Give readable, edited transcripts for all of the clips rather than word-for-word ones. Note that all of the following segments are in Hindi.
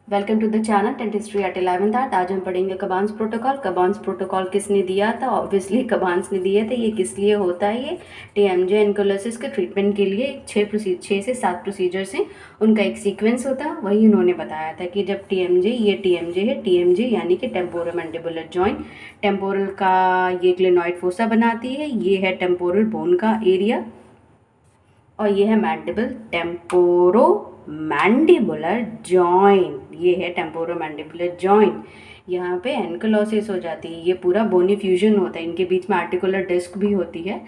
Welcome to the channel dentistry at 11th art. आज हम पढ़ेंगे कबान्स प्रोटोकॉल। कबान्स प्रोटोकॉल किसने दिया था? ऑब्वियसली कबान्स ने दिए थे। ये किस लिए होता है? ये टीएमजे एनकोलोसिस के ट्रीटमेंट के लिए 6 से 7 प्रोसीजर्स हैं, उनका एक सीक्वेंस होता है। वही उन्होंने बताया था कि जब टीएमजे, ये टीएमजे है, टीएमजे यानी कि टेम्पोरोमैंडिबुलर जॉइंट, टेम्पोरल का ये क्लिनॉइड फोसा बनाती है, ये है टेम्पोरल बोन का एरिया और ये है मैंडिबल, टेम्पोरो मैंडिबुलर जॉइंट, ये है टेम्पोरो मैंडिबुलर जॉइंट। यहाँ पे एनकलोसिस हो जाती है, ये पूरा बोनी फ्यूजन होता है, इनके बीच में आर्टिकुलर डिस्क भी होती है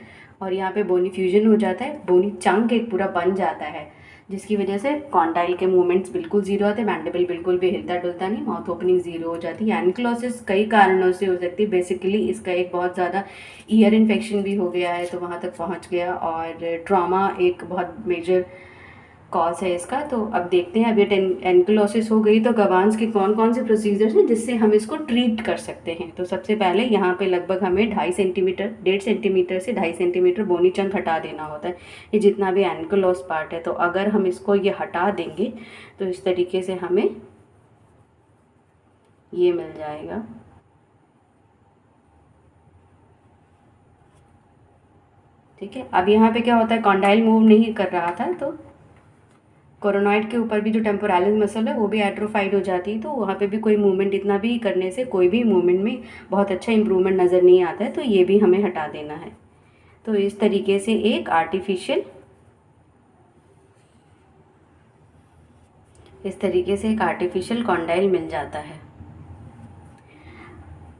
और यहाँ पे बोनी फ्यूजन हो जाता है, बोनी चंक एक पूरा बन जाता है, जिसकी वजह से कॉन्डाइल के मूवमेंट्स बिल्कुल जीरो आते हैं, मैंडिबल बिल्कुल भी हिलता डुलता नहीं, माउथ ओपनिंग जीरो हो जाती है। एनक्लोसिस कई कारणों से हो सकती है। बेसिकली इसका एक बहुत ज़्यादा ईयर इन्फेक्शन भी हो गया है तो वहाँ तक पहुँच गया, और ट्रॉमा एक बहुत मेजर कॉज है इसका। तो अब देखते हैं, अभी एनक्लोसिस हो गई तो कबान्स के कौन कौन से प्रोसीजर्स हैं जिससे हम इसको ट्रीट कर सकते हैं। तो सबसे पहले यहाँ पे लगभग हमें 2.5 सेंटीमीटर, 1.5 सेंटीमीटर से 2.5 सेंटीमीटर बोनी चंक हटा देना होता है, ये जितना भी एनक्लोस पार्ट है। तो अगर हम इसको ये हटा देंगे तो इस तरीके से हमें ये मिल जाएगा। ठीक है, अब यहाँ पे क्या होता है, कॉन्डाइल मूव नहीं कर रहा था तो कोरोनॉइड के ऊपर भी जो टेम्पोरालिस मसल है वो भी एट्रोफाइड हो जाती है, तो वहाँ पे भी कोई मूवमेंट, इतना भी करने से कोई भी मूवमेंट में बहुत अच्छा इंप्रूवमेंट नज़र नहीं आता है, तो ये भी हमें हटा देना है। तो इस तरीके से एक आर्टिफिशियल कॉन्डाइल मिल जाता है।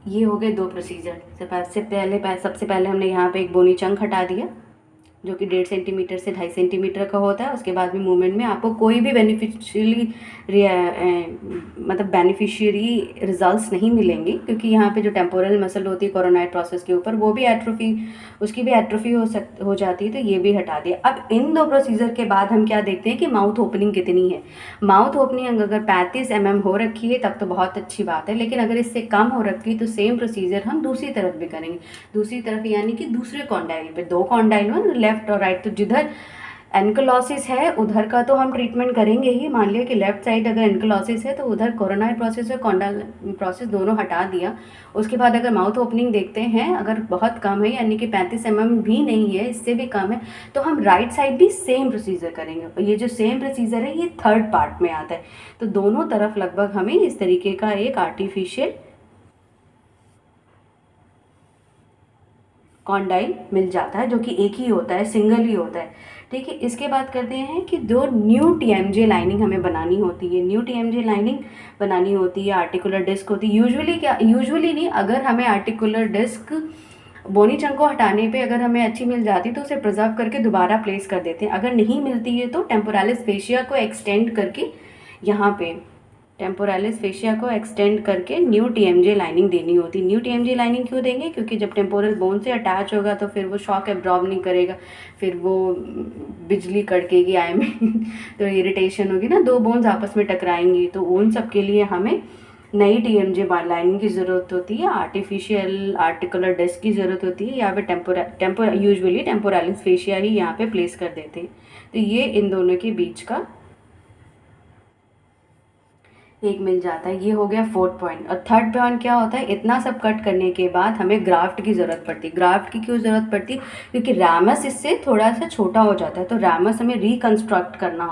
ये हो गए 2 प्रोसीजर। सबसे पहले हमने यहाँ पे एक बोनी चंक हटा दिया जो कि 1.5 सेंटीमीटर से 2.5 सेंटीमीटर का होता है। उसके बाद में मूवमेंट में आपको कोई भी बेनिफिशियरी रिजल्ट्स नहीं मिलेंगे, क्योंकि यहाँ पे जो टेम्पोरल मसल होती है कोरोनाइड प्रोसेस के ऊपर, वो भी उसकी भी एट्रोफी हो जाती है, तो ये भी हटा दिया। अब इन 2 प्रोसीजर के बाद हम क्या देखते हैं कि माउथ ओपनिंग कितनी है। माउथ ओपनिंग अगर 35 mm हो रखी है तब तो बहुत अच्छी बात है, लेकिन अगर इससे कम हो रखी है तो सेम प्रोसीजर हम दूसरी तरफ भी करेंगे। दूसरी तरफ यानी कि दूसरे कॉन्डाइल पे, 2 कॉन्डाइल में लेफ्ट और राइट, तो जिधर एनकलोसिस है उधर का तो हम ट्रीटमेंट करेंगे ही। मान लिया कि लेफ्ट साइड अगर एनकलोसिस है तो उधर कोरोनाइड प्रोसेस और कॉन्डाइल प्रोसेस दोनों हटा दिया। उसके बाद अगर माउथ ओपनिंग देखते हैं, अगर बहुत कम है यानी कि 35 mm भी नहीं है, इससे भी कम है, तो हम राइट साइड भी सेम प्रोसीजर करेंगे। और ये जो सेम प्रोसीजर है ये 3rd पार्ट में आता है। तो दोनों तरफ लगभग हमें इस तरीके का एक आर्टिफिशियल कॉन्डाइल मिल जाता है, जो कि एक ही होता है, सिंगल ही होता है। ठीक है, इसके बाद करते हैं कि 2 न्यू टीएमजे लाइनिंग हमें बनानी होती है। न्यू टीएमजे लाइनिंग बनानी होती है, आर्टिकुलर डिस्क होती है। यूजुअली नहीं, अगर हमें आर्टिकुलर डिस्क बोनी चंक को हटाने पे अगर हमें अच्छी मिल जाती तो उसे प्रिजर्व करके दोबारा प्लेस कर देते हैं। अगर नहीं मिलती है तो टेम्पोरालिस फेशिया को एक्सटेंड करके, यहाँ पे टेम्पोरालिस फेशिया को एक्सटेंड करके न्यू टीएमजे लाइनिंग देनी होती। न्यू टीएमजे लाइनिंग क्यों देंगे? क्योंकि जब टेम्पोरल बोन से अटैच होगा तो फिर वो शॉक एब्जॉर्ब नहीं करेगा, फिर वो बिजली कड़केगी आई में तो इरिटेशन होगी ना, 2 बोन्स आपस में टकराएंगी। तो उन सब के लिए हमें नई टीएमजे लाइनिंग की ज़रूरत होती है, आर्टिफिशियल आर्टिकुलर डिस्क की ज़रूरत होती है, या फिर यूजुअली टेम्पोरालिस फेशिया ही यहाँ पे प्लेस कर देते हैं। तो ये इन दोनों के बीच का एक मिल जाता है। ये हो गया 4th पॉइंट। और 3rd पॉइंट क्या होता है, इतना सब कट करने के बाद हमें ग्राफ्ट की ज़रूरत पड़ती है। ग्राफ्ट की क्यों ज़रूरत पड़ती है? क्योंकि रैमस इससे थोड़ा सा छोटा हो जाता है, तो रैमस हमें रिकन्स्ट्रक्ट करना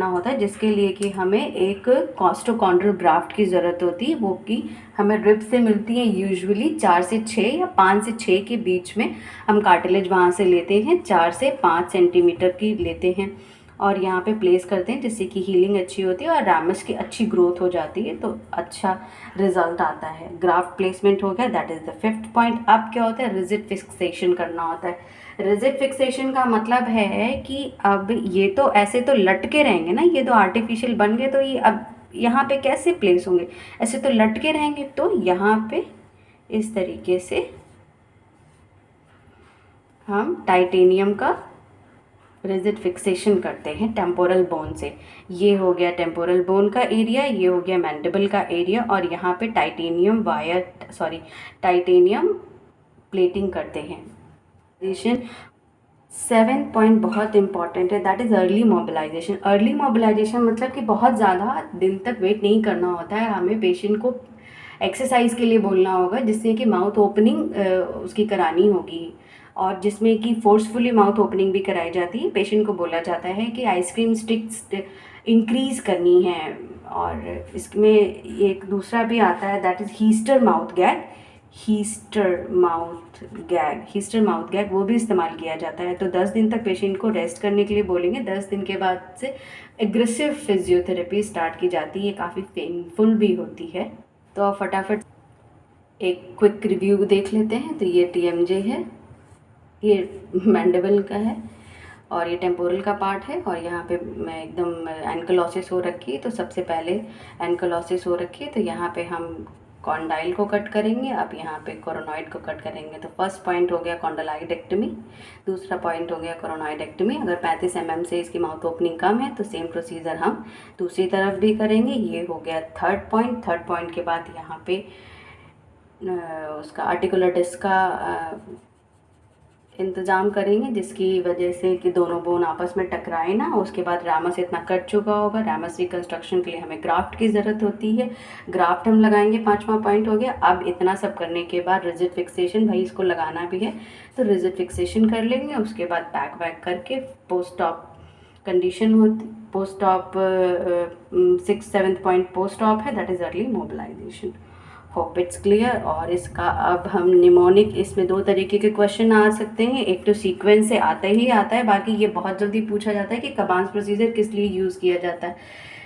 होता है, जिसके लिए कि हमें एक कॉस्टोकॉन्ड्रल ग्राफ्ट की ज़रूरत होती है, वो कि हमें रिब से मिलती है यूजुअली 4 से 6 या 5 से 6 के बीच में हम कार्टिलेज वहाँ से लेते हैं, 4 से 5 सेंटीमीटर की लेते हैं और यहाँ पे प्लेस करते हैं, जिससे कि हीलिंग अच्छी होती है और रैमस की अच्छी ग्रोथ हो जाती है, तो अच्छा रिजल्ट आता है। ग्राफ्ट प्लेसमेंट हो गया, that is the 5th point. अब क्या होता है, रिजिड फिक्सेशन करना होता है। रिजिड फिक्सेशन का मतलब है कि अब ये तो ऐसे तो लटके रहेंगे ना, ये तो आर्टिफिशियल बन गए, तो ये अब यहाँ पे कैसे प्लेस होंगे? ऐसे तो लटके रहेंगे, तो यहाँ पे इस तरीके से हम टाइटेनियम का रिजिड फिक्सेशन करते हैं टेम्पोरल बोन से। ये हो गया टेम्पोरल बोन का एरिया, ये हो गया मैंडिबल का एरिया, और यहाँ पे टाइटेनियम प्लेटिंग करते हैं। 7th पॉइंट बहुत इंपॉर्टेंट है, that is early mobilisation. Early mobilisation मतलब कि बहुत ज़्यादा दिन तक वेट नहीं करना होता है, हमें पेशेंट को एक्सरसाइज के लिए बोलना होगा जिससे कि माउथ ओपनिंग उसकी करानी होगी, और जिसमें कि फोर्सफुली माउथ ओपनिंग भी कराई जाती है। पेशेंट को बोला जाता है कि आइसक्रीम स्टिक्स इंक्रीज़ करनी है। और इसमें एक दूसरा भी आता है, that is Heister mouth gag. Heister mouth gag वो भी इस्तेमाल किया जाता है। तो 10 दिन तक पेशेंट को रेस्ट करने के लिए बोलेंगे। 10 दिन के बाद से एग्रेसिव फिजियोथेरेपी स्टार्ट की जाती है, काफ़ी पेनफुल भी होती है। तो आप फटाफट एक क्विक रिव्यू देख लेते हैं। तो ये TMJ है, ये मैंडिबल का है, और ये टेम्पोरल का पार्ट है, और यहाँ पे मैं एकदम एंकलोसिस हो रखी है। तो सबसे पहले एंकलोसिस हो रखी है, तो यहाँ पे हम कॉन्डाइल को कट करेंगे, अब यहाँ पे कोरोनॉइड को कट करेंगे। तो फर्स्ट पॉइंट हो गया कॉन्डलाइडेक्टमी, दूसरा पॉइंट हो गया कोरोनॉइडेक्टमी। अगर 35 mm से इसकी माउथ ओपनिंग कम है तो सेम प्रोसीजर हम दूसरी तरफ भी करेंगे। ये हो गया थर्ड पॉइंट के बाद यहाँ पे उसका आर्टिकुलर डिस्क का इंतज़ाम करेंगे, जिसकी वजह से कि दोनों बोन आपस में टकराए ना। उसके बाद रामस इतना कट चुका होगा, रामस रिकन्स्ट्रक्शन के लिए हमें ग्राफ्ट की ज़रूरत होती है, ग्राफ्ट हम लगाएंगे। 5वां पॉइंट हो गया। अब इतना सब करने के बाद रिजिड फिक्सेशन, भाई इसको लगाना भी है तो रिजिड फिक्सेशन कर लेंगे। उसके बाद बैक वैक करके पोस्ट ऑप कंडीशन होती, post op 6th-7th point post op है, that is early mobilisation. Hope it's clear. और इसका अब हम निमोनिक, इसमें 2 तरीके के क्वेश्चन आ सकते हैं। एक तो सीक्वेंस से आता ही आता है, बाकी ये बहुत जल्दी पूछा जाता है कि कबान्स प्रोसीजर किस लिए यूज़ किया जाता है।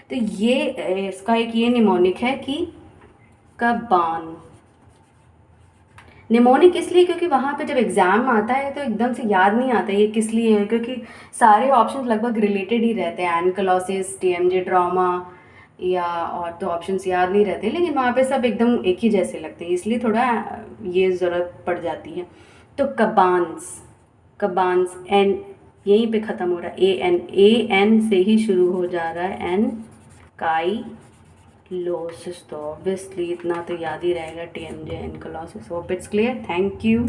तो ये इसका एक ये निमोनिक है कि कबान। निमोनिक इसलिए क्योंकि वहाँ पे जब एग्ज़ाम आता है तो एकदम से याद नहीं आता ये किस लिए है, क्योंकि सारे ऑप्शन लगभग रिलेटेड ही रहते हैं, एनकलोसिस, TMJ ट्रॉमा, या और तो ऑप्शंस याद नहीं रहते, लेकिन वहाँ पे सब एकदम एक ही जैसे लगते हैं, इसलिए थोड़ा ये ज़रूरत पड़ जाती है। तो कबान्स एन यहीं पे ख़त्म हो रहा है, AN से ही शुरू हो जा रहा है, एन काई लोसिस। तो ऑब्वियसली इतना तो याद ही रहेगा, TMJ ankylosis. Hope it's clear. Thank you.